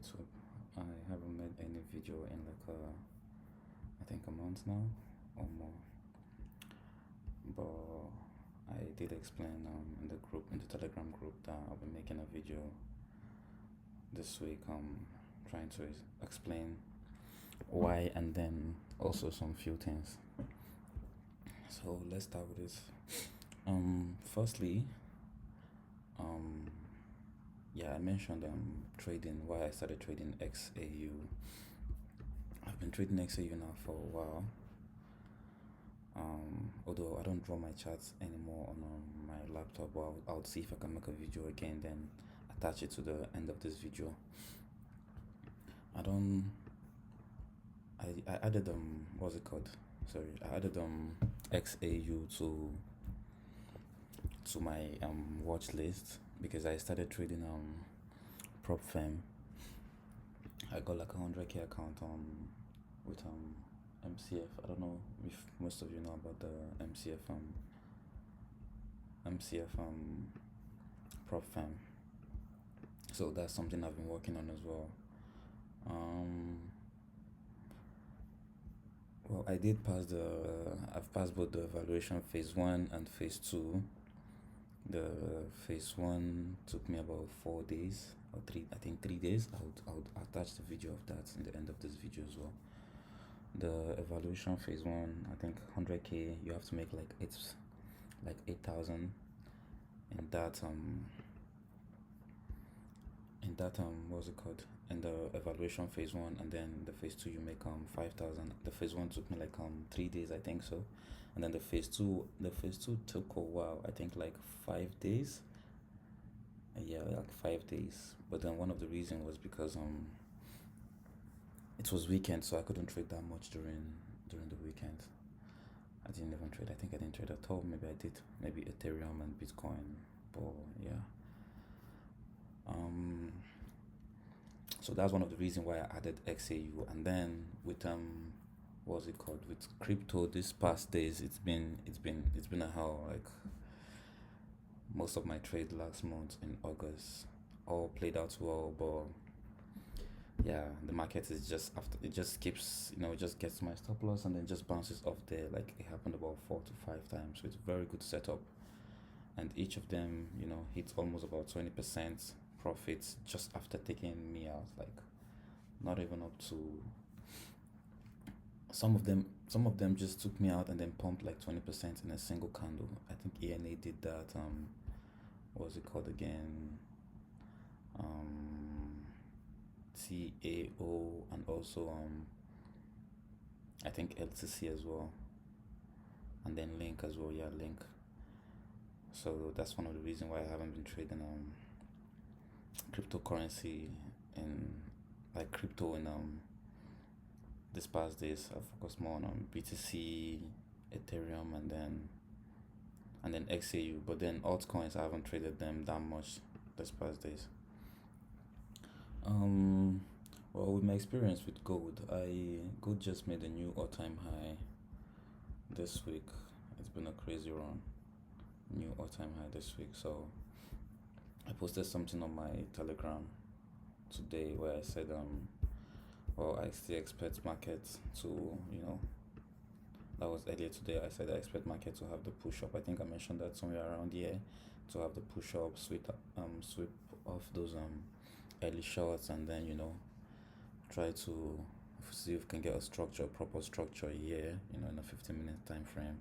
YouTube. I haven't made any video in like I think a month now or more. But I did explain in the group, in the Telegram group, that I'll be making a video this week trying to explain why, and then also some few things. So let's start with this. Firstly, yeah, I mentioned trading, why I started trading XAU. I've been trading XAU now for a while. Although I don't draw my charts anymore on my laptop, but I'll see if I can make a video again, then attach it to the end of this video. I added what's it called? Sorry, I added XAU to my watch list because I started trading prop firm. I got like a 100k account with MCF. I don't know if most of you know about the MCF prop firm. So that's something I've been working on as well. Well, I've passed both the evaluation phase 1 and phase 2. The phase 1 took me about 4 days or 3 days. I'll attach the video of that in the end of this video as well. The evaluation phase 1, I think 100k, you have to make like 8,000 in that what's it called, in the evaluation phase 1, and then the phase 2 you make 5,000. The phase 1 took me like 3 days, I think so, and then the phase 2 took a while, I think like 5 days. Yeah, like 5 days. But then one of the reasons was because it was weekend, so I couldn't trade that much during the weekend. I didn't even trade. I think I didn't trade at all. Maybe I did. Maybe Ethereum and Bitcoin. But yeah. So that's one of the reasons why I added XAU. And then with what's it called? With crypto, these past days, it's been a hell. Like most of my trade last month in August all played out well, but yeah, the market is just after it just keeps, it just gets my stop loss and then just bounces off there. Like it happened about 4 to 5 times with very good setup, and each of them hits almost about 20% profits just after taking me out. Like not even up to, some of them just took me out and then pumped like 20% in a single candle. I think ENA did that. What's it called again? TAO, and also I think LTC as well, and then Link as well. Yeah, Link. So that's one of the reasons why I haven't been trading cryptocurrency in like crypto in this past days. I focused more on BTC, Ethereum, and then XAU. But then altcoins, I haven't traded them that much this past days. Well, with my experience with gold just made a new all-time high this week. It's been a crazy run. New all-time high this week. So I posted something on my Telegram today where I said well, I still expect market to, that was earlier today. I said I expect market to have the push up. I think I mentioned that somewhere around here, to have the push up, sweep off those early shots, and then try to see if we can get a proper structure here, in a 15-minute time frame.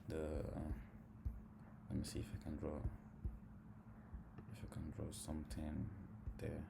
Let me see if I can draw something there.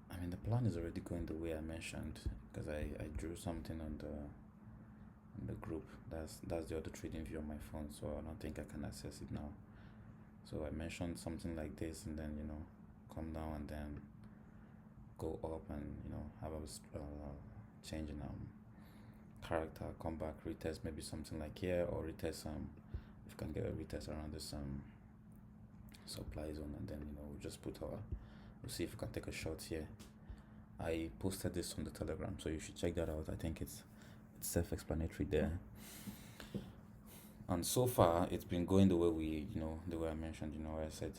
I mean, the plan is already going the way I mentioned, because I drew something on the group. That's the other trading view on my phone, so I don't think I can access it now. So I mentioned something like this, and then come down and then go up, and have a change in character, come back, retest maybe something like here, or retest if you can get a retest around this supply zone, and then we'll just we'll see if we can take a shot here. I posted this on the Telegram, so you should check that out. I think it's self-explanatory there. And so far it's been going the way the way I mentioned, I said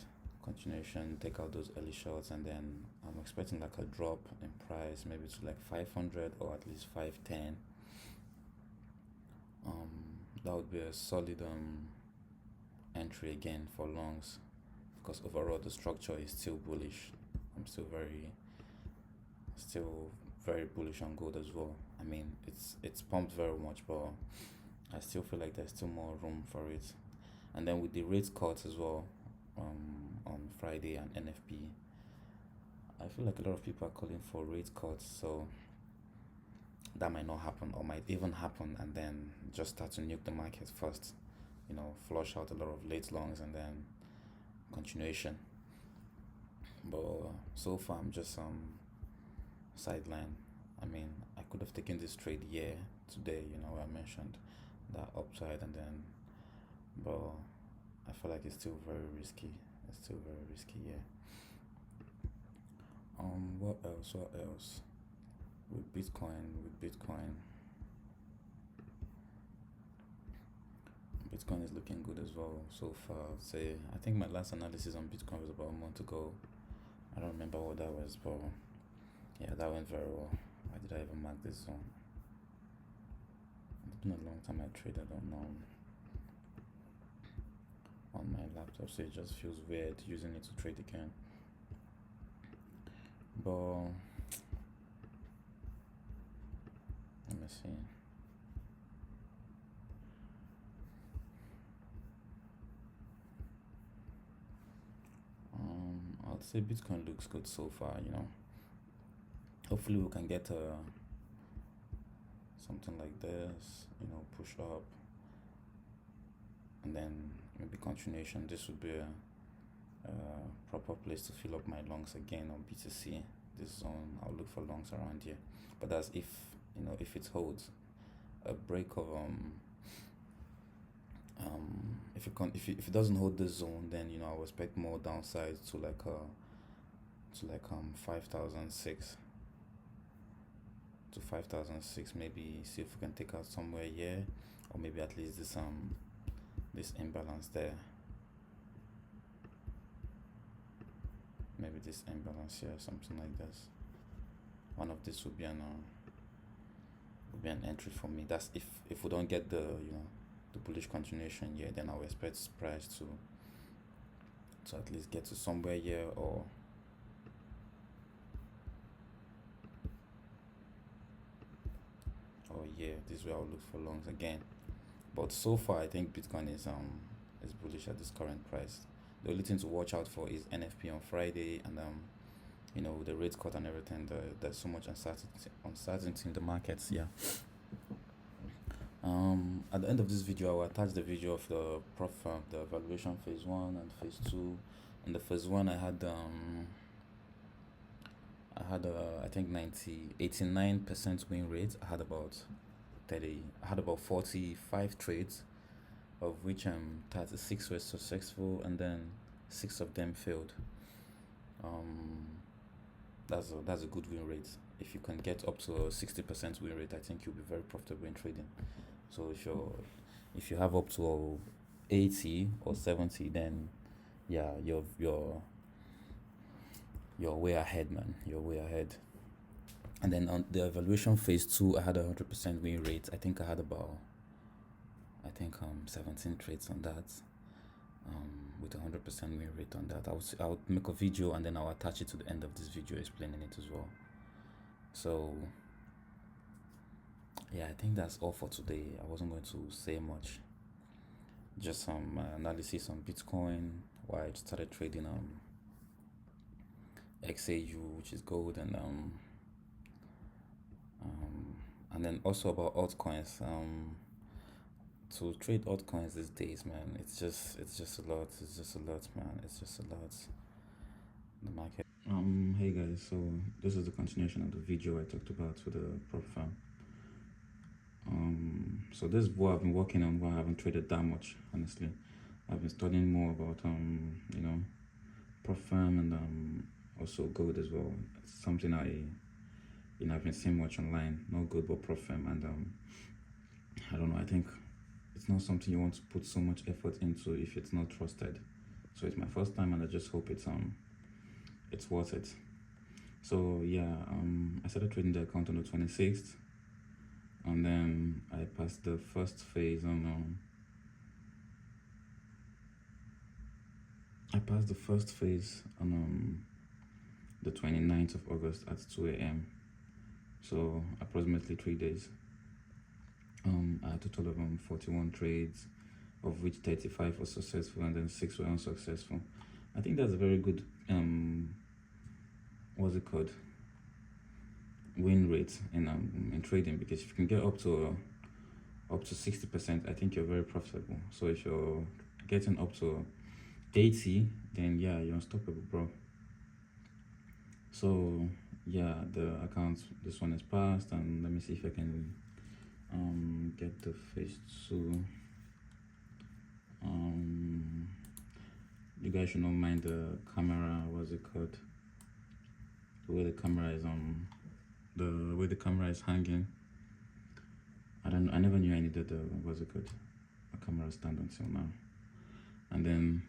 continuation, take out those early shots, and then I'm expecting like a drop in price, maybe to like 500 or at least 510. um that would be a solid entry again for longs, because overall the structure is still bullish. I'm still very bullish on gold as well. I mean, it's pumped very much, but I still feel like there's still more room for it. And then with the rate cuts as well, on Friday and NFP, I feel like a lot of people are calling for rate cuts, so that might not happen, or might even happen and then just start to nuke the market first. Flush out a lot of late longs and then continuation. But so far, I'm just sideline. I mean, I could have taken this trade here today. I mentioned that upside, and then, but I feel like it's still very risky. It's still very risky, yeah. What else? What else? With Bitcoin, Bitcoin is looking good as well so far. Say, I think my last analysis on Bitcoin was about a month ago. I don't remember what that was, but yeah, that went very well. Why did I even mark this zone? It's been a long time I traded on my laptop, so it just feels weird using it to trade again. But let me see. I'd say Bitcoin looks good so far. Hopefully we can get something like this. Push up, and then maybe continuation. This would be a proper place to fill up my longs again on BTC. This zone, I'll look for longs around here, but that's if it holds. A break of if it doesn't hold this zone, then I'll expect more downside to like 5,006 to 5,006. Maybe see if we can take out somewhere here, or maybe at least this imbalance there. Maybe this imbalance here, something like this. One of this would be an entry for me. That's if we don't get the bullish continuation here, then I'll expect price to at least get to somewhere here, or yeah, this way I'll look for longs again. But so far, I think Bitcoin is bullish at this current price. The only thing to watch out for is NFP on Friday, and the rate cut and everything. There's so much uncertainty in the markets. Yeah. At the end of this video, I will attach the video of the the evaluation phase 1 and phase 2. In the phase 1, I had I think 89% win rate. I had about 45 trades, of which 36 were successful, and then 6 of them failed. That's a good win rate. If you can get up to a 60% win rate, I think you'll be very profitable in trading. So if you have up to 80 or 70, then yeah, you're way ahead, man. You're way ahead. And then on the evaluation phase 2, I had 100% win rate. I think I had about 17 trades on that. With 100% win rate on that, I would make a video, and then I'll attach it to the end of this video explaining it as well. So yeah, I think that's all for today. I wasn't going to say much, just some analysis on Bitcoin, why I started trading XAU, which is gold, and then also about altcoins. To trade altcoins these days, man, it's just a lot. It's just a lot, man. It's just a lot. The market. Hey guys, so this is the continuation of the video I talked about with the prop firm. So this is what I've been working on. Why I haven't traded that much, honestly. I've been studying more about prop firm, and also gold as well. It's something I've been seeing much online. Not gold, but prop firm, and I don't know. I think it's not something you want to put so much effort into if it's not trusted. So it's my first time, and I just hope it's worth it. So yeah, I started trading the account on the 26th, and then I passed the first phase on the 29th of August at 2 a.m. So approximately 3 days. I had a total of 41 trades, of which 35 were successful and then 6 were unsuccessful. I think that's a very good what's it called, win rate in trading, because if you can get up to 60%, I think you're very profitable. So if you're getting up to 80, then yeah, you're unstoppable, bro. So yeah, the account, this one is passed, and let me see if I can get the phase 2. You guys should not mind the camera, what's it called, the way the camera is the way the camera is hanging. I never knew I needed what's it called, a camera stand until now. And then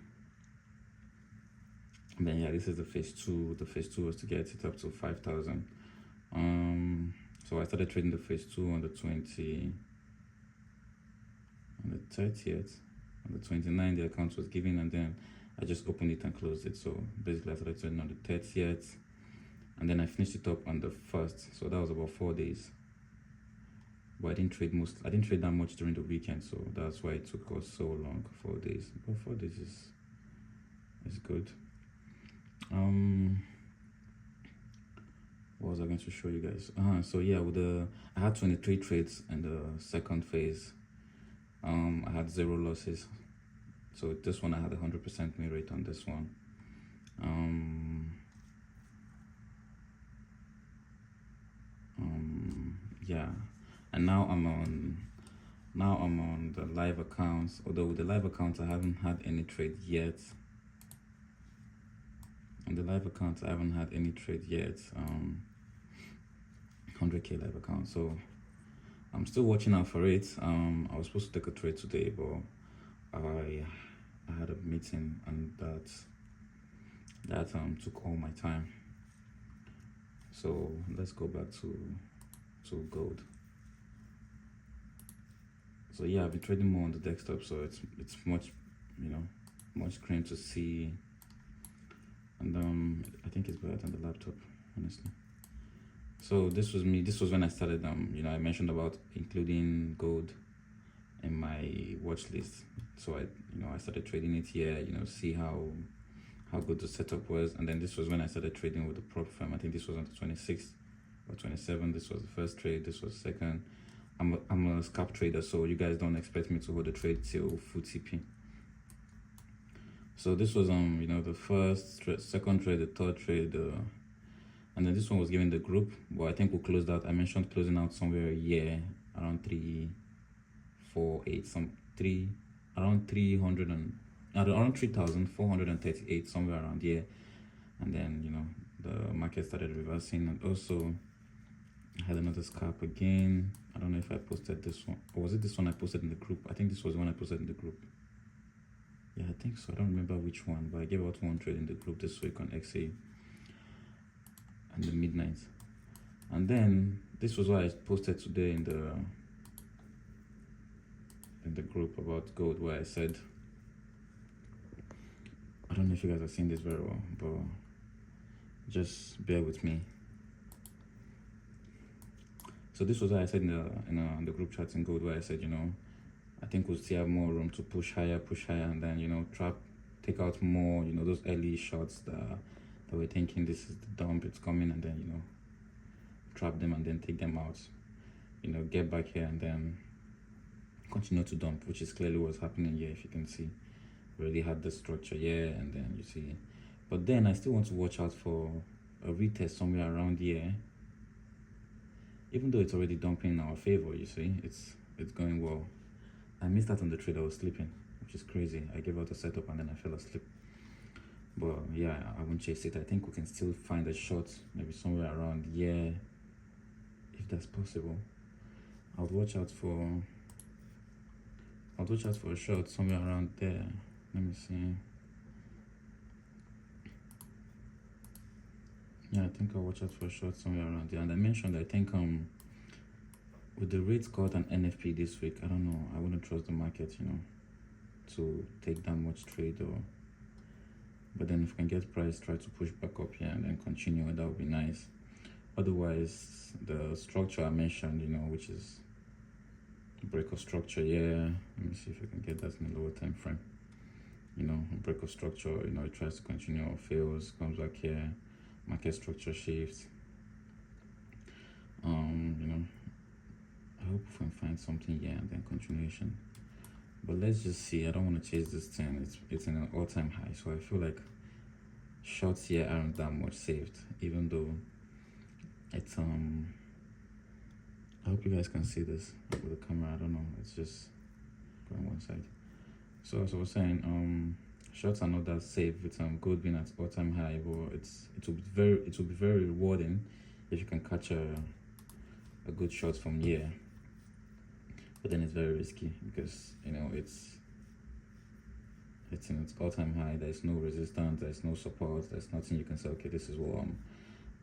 yeah, this is the phase 2. The phase 2 was to get it up to 5,000. So I started trading the phase 2 on the 30th. On the 29th, the account was given, and then I just opened it and closed it. So basically I started trading on the 30th, and then I finished it up on the 1st. So that was about 4 days. But I didn't trade that much during the weekend, so that's why it took us so long. 4 days. But 4 days is good. What was I going to show you guys? So yeah, I had 23 trades in the second phase. I had 0 losses. So this one I had 100% win rate on this one. Yeah, and now I'm on the live accounts. Although with the live accounts I haven't had any trade yet. On the live accounts I haven't had any trade yet. 100k live account. So I'm still watching out for it. I was supposed to take a trade today, but I had a meeting, and that took all my time. So let's go back to gold. So yeah, I've been trading more on the desktop, so it's much clearer to see, and I think it's better than the laptop, honestly. So this was when I started I mentioned about including gold in my watch list. So I started trading it here, see how good the setup was. And then this was when I started trading with the prop firm. I think this was on the 26th or 27th. This was the first trade, this was the second. I'm a scalp trader, so you guys don't expect me to hold the trade till full TP. So this was the first trade, second trade, the third trade, and then this one was given the group, but I think we closed out. I mentioned closing out somewhere here around 348, around 3,438, somewhere around here. And then the market started reversing, and also I had another scalp again. I don't know if I posted this one, or was it this one I posted in the group? I think this was the one I posted in the group. Yeah, I think so. I don't remember which one, but I gave out one trade in the group this week on XA and the midnight. And then this was what I posted today in the group about gold, where I said, I don't know if you guys have seen this very well, but just bear with me. So this was what I said in the group chat in gold, where I said, I think we'll still have more room to push higher, and then take out more, those early shots that we're thinking this is the dump, it's coming, and then trap them and then take them out, get back here and then continue to dump, which is clearly what's happening here. If you can see, we already had the structure here, and then you see, but then I still want to watch out for a retest somewhere around here, even though it's already dumping in our favor. You see, it's going well. I missed out on the trade. I was sleeping, which is crazy. I gave out a setup and then I fell asleep. But yeah, I won't chase it. I think we can still find a shot, maybe somewhere around here, if that's possible. I'll watch out for a shot somewhere around there. Let me see. Yeah, I think I'll watch out for a short somewhere around there. And I mentioned, I think with the rate cut and NFP this week, I don't know. I wouldn't trust the market, to take that much trade. Or but then if we can get price, try to push back up here and then continue. That would be nice. Otherwise, the structure I mentioned, which is break of structure. Yeah, let me see if I can get that in a lower time frame. Break of structure. It tries to continue or fails, comes back here. Market structure shifts. I hope we can find something here and then continuation. But let's just see. I don't want to chase this thing. It's in an all-time high, so I feel like shorts here aren't that much saved, even though it's I hope you guys can see this with the camera. I don't know. It's just going one side. So as I was saying, shorts are not that safe with gold being at all-time high, but it will be very rewarding if you can catch a good shot from here. But then it's very risky because it's in its all-time high. There's no resistance, there's no support, there's nothing you can say, okay, this is what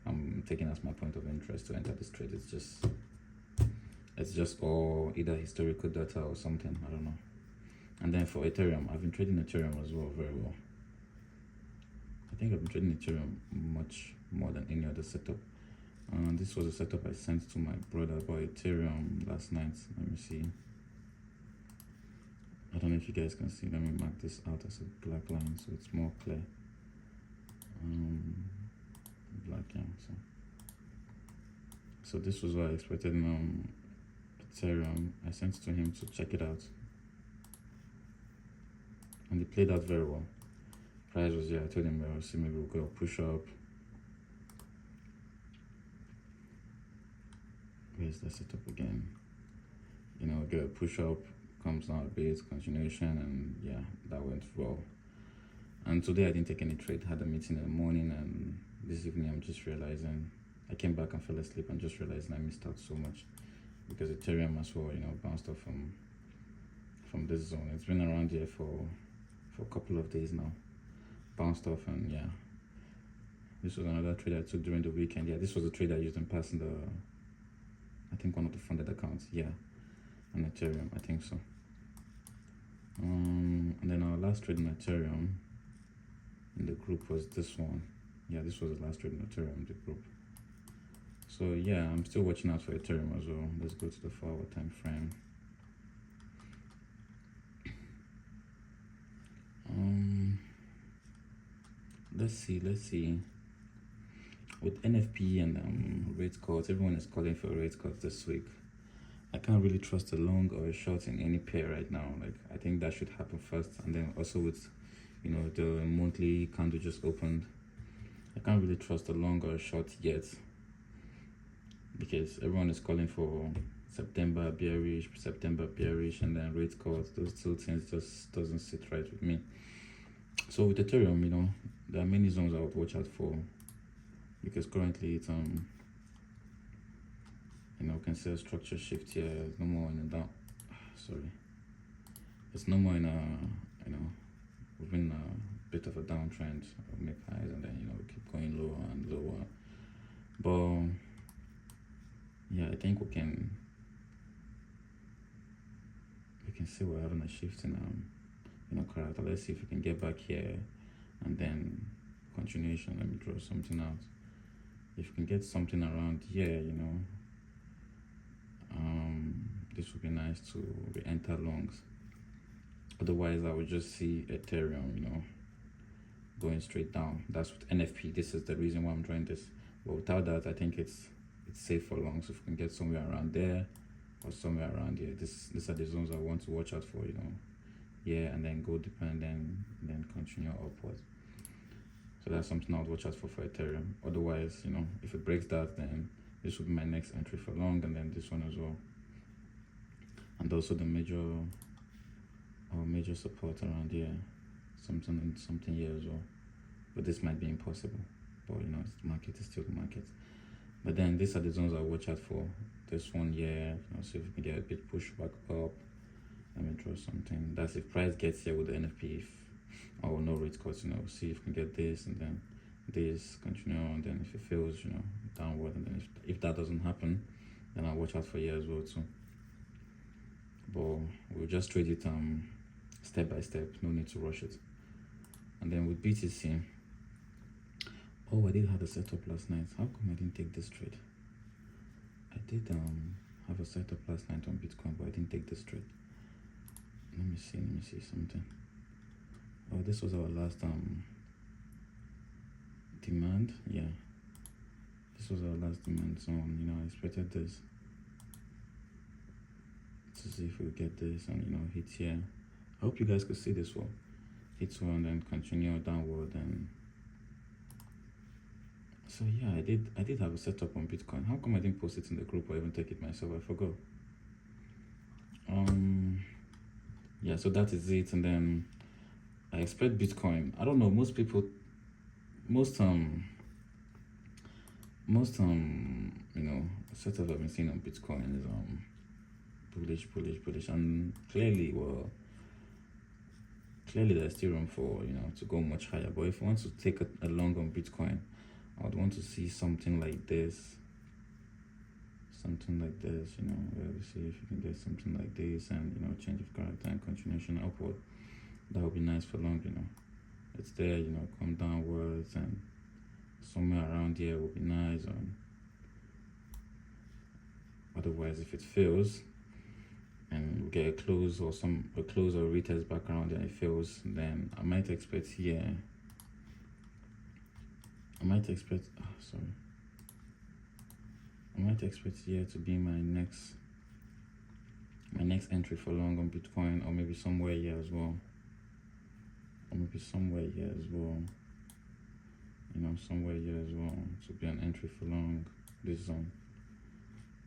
I'm taking as my point of interest to enter this trade. It's just all either historical data or something, I don't know. And then for Ethereum, I've been trading Ethereum as well very well. I think I've been trading Ethereum much more than any other setup. This was a setup I sent to my brother about Ethereum last night. Let me see. I don't know if you guys can see. Let me mark this out as a black line so it's more clear. Black, yeah. So this was what I expected in Ethereum. I sent it to him to check it out, and it played out very well. Price was there. I told him, well, see, maybe we'll go push up. Where's the setup again? Get a push up, comes down a bit, continuation, and yeah, that went well. And today I didn't take any trade. Had a meeting in the morning, and this evening I'm just realizing I came back and fell asleep and just realizing I missed out so much because Ethereum as well, bounced off from this zone. It's been around here for a couple of days now. Bounced off, and yeah, this was another trade I took during the weekend. Yeah, this was a trade I used in passing I think one of the funded accounts, yeah, on Ethereum, I think so. And then our last trade in Ethereum in the group was this one. Yeah, this was the last trade in Ethereum in the group. So yeah, I'm still watching out for Ethereum as well. Let's go to the 4-hour time frame. Let's see. With NFP and rate cuts, everyone is calling for rate cuts this week. I can't really trust a long or a short in any pair right now. Like, I think that should happen first, and then also with the monthly candle just opened, I can't really trust a long or a short yet because everyone is calling for September bearish, and then rate cuts. Those two things just doesn't sit right with me. So with Ethereum, there are many zones I would watch out for because currently it's can see a structure shift here. It's no more in a down. Sorry, it's no more in a we've been a bit of a downtrend. We'll make highs and then we keep going lower and lower. But yeah, I think we can see we're having a shift in character. Let's see if we can get back here and then continuation. Let me draw something out. If we can get something around here, this would be nice to re-enter longs. Otherwise, I would just see Ethereum, going straight down. That's with NFP. This is the reason why I'm drawing this. But without that, I think it's safe for longs. If we can get somewhere around there or somewhere around here, these are the zones I want to watch out for. Yeah, and then go deeper and then continue upwards. So that's something I would watch out for Ethereum. Otherwise, if it breaks that, then this would be my next entry for long, and then this one as well. And also the major support around here, something here as well. But this might be impossible. But the market is still the market. But then these are the zones I watch out for. This one here, see if we can get a bit push back up. Let me draw something. That's if price gets here with the NFP, or no rate cuts. See if we can get this and then this, continue, and then if it fails, downward, and then if that doesn't happen, then I'll watch out for here as well too. But we'll just trade it step by step, no need to rush it. And then with BTC, oh, I did have a setup last night. How come I didn't take this trade? I did have a setup last night on Bitcoin, but I didn't take this trade. Let me see something. Oh, this was our last demand. Yeah, this was our last demand zone. I expected this to see if we get this and hit here. I hope you guys could see this one. Hit one and then continue downward. And so yeah, I did have a setup on Bitcoin. How come I didn't post it in the group or even take it myself? I forgot. Yeah, so that is it. And then I expect Bitcoin. I don't know, most setup I've been seeing on Bitcoin is bullish, and clearly there's still room for to go much higher. But if you want to take a long on Bitcoin, I would want to see something like this. Let's see if you can get something like this, and change of character and continuation upward. That would be nice for long. It's there, come downwards, and somewhere around here would be nice. Otherwise, if it fails and we get a close or a retest back around and it fails, then I might expect here. I might expect here to be my next entry for long on Bitcoin, or maybe somewhere here as well. Somewhere here as well to be an entry for long this zone.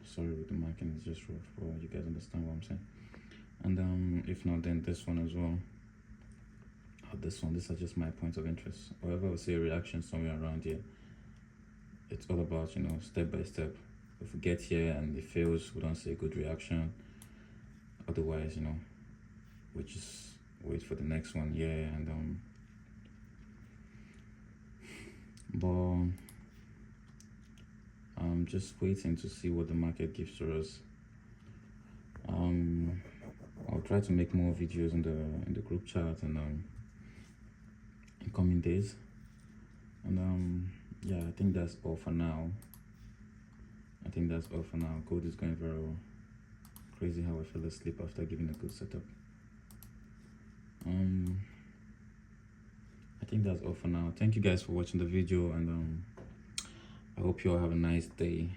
Sorry with the marking, it's just rough, but you guys understand what I'm saying. And if not, then this one as well. These are just my points of interest. However, I would say a reaction somewhere around here. It's all about step by step. If we get here and it fails, we don't see a good reaction. Otherwise, we just wait for the next one. Yeah, and but I'm just waiting to see what the market gives to us. I'll try to make more videos in the group chat and in coming days. And yeah, I think that's all for now. Gold is going very well. Crazy how I fell asleep after giving a good setup. I think that's all for now. Thank you guys for watching the video, and I hope you all have a nice day.